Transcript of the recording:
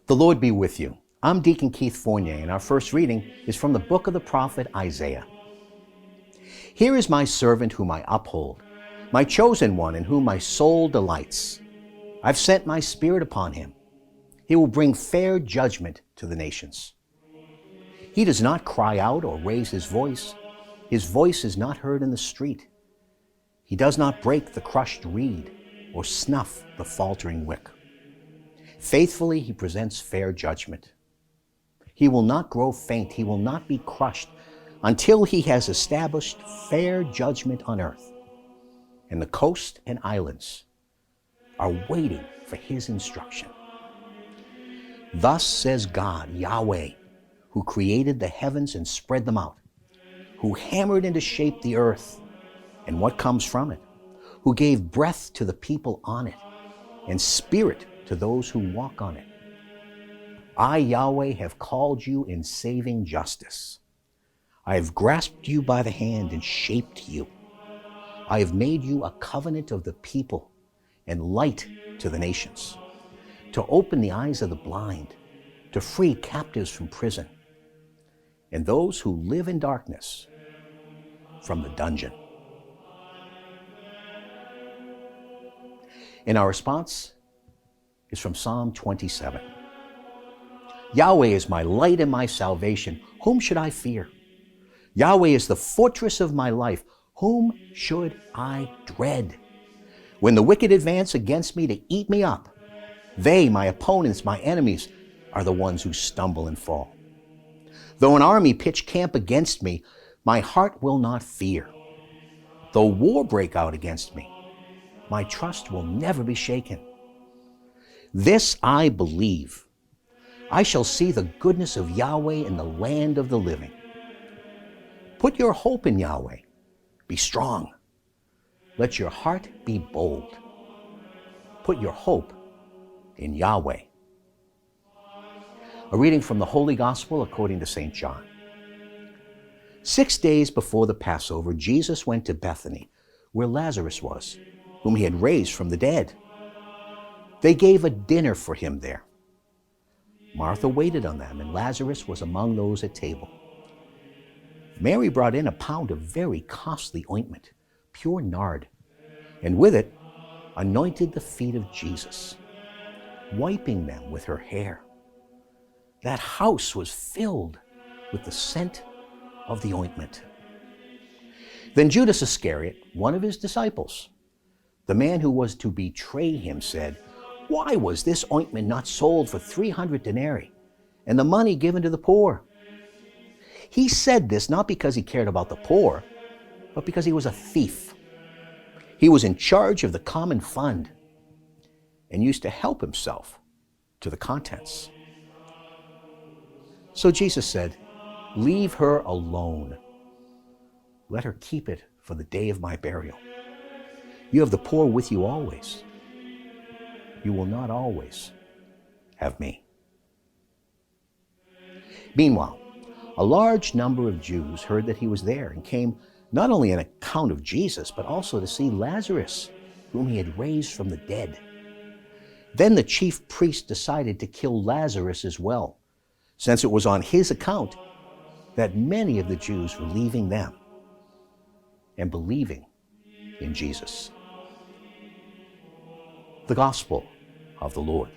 The Lord be with you. I'm Deacon Keith Fournier, and our first reading is from the book of the prophet Isaiah. Here is my servant whom I uphold, my chosen one in whom my soul delights. I've sent my spirit upon him. He will bring fair judgment to the nations. He does not cry out or raise his voice. His voice is not heard in the street. He does not break the crushed reed or snuff the faltering wick. Faithfully he presents fair judgment. He will not grow faint, he will not be crushed until he has established fair judgment on earth. And the coast and islands are waiting for his instruction. Thus says God, Yahweh, who created the heavens and spread them out, who hammered into shape the earth and what comes from it, who gave breath to the people on it and spirit to those who walk on it. I, Yahweh, have called you in saving justice. I have grasped you by the hand and shaped you. I have made you a covenant of the people and light to the nations, to open the eyes of the blind, to free captives from prison, and those who live in darkness from the dungeon. And our response is from Psalm 27. Yahweh is my light and my salvation. Whom should I fear? Yahweh is the fortress of my life. Whom should I dread? When the wicked advance against me to eat me up, they, my opponents, my enemies, are the ones who stumble and fall. Though an army pitch camp against me, my heart will not fear. Though war break out against me, my trust will never be shaken. This I believe. I shall see the goodness of Yahweh in the land of the living. Put your hope in Yahweh. Be strong. Let your heart be bold. Put your hope in Yahweh. A reading from the Holy Gospel according to St. John. 6 days before the Passover, Jesus went to Bethany, where Lazarus was, whom he had raised from the dead. They gave a dinner for him there. Martha waited on them, and Lazarus was among those at table. Mary brought in a pound of very costly ointment, pure nard, and with it anointed the feet of Jesus, wiping them with her hair. That house was filled with the scent of the ointment. Then Judas Iscariot, one of his disciples, the man who was to betray him, said, "Why was this ointment not sold for 300 denarii and the money given to the poor?" He said this not because he cared about the poor, but because he was a thief. He was in charge of the common fund and used to help himself to the contents. So Jesus said, "Leave her alone. Let her keep it for the day of my burial. You have the poor with you always. You will not always have me." Meanwhile, a large number of Jews heard that he was there and came not only on account of Jesus, but also to see Lazarus, whom he had raised from the dead. Then the chief priest decided to kill Lazarus as well, since it was on his account that many of the Jews were leaving them and believing in Jesus. The Gospel of the Lord.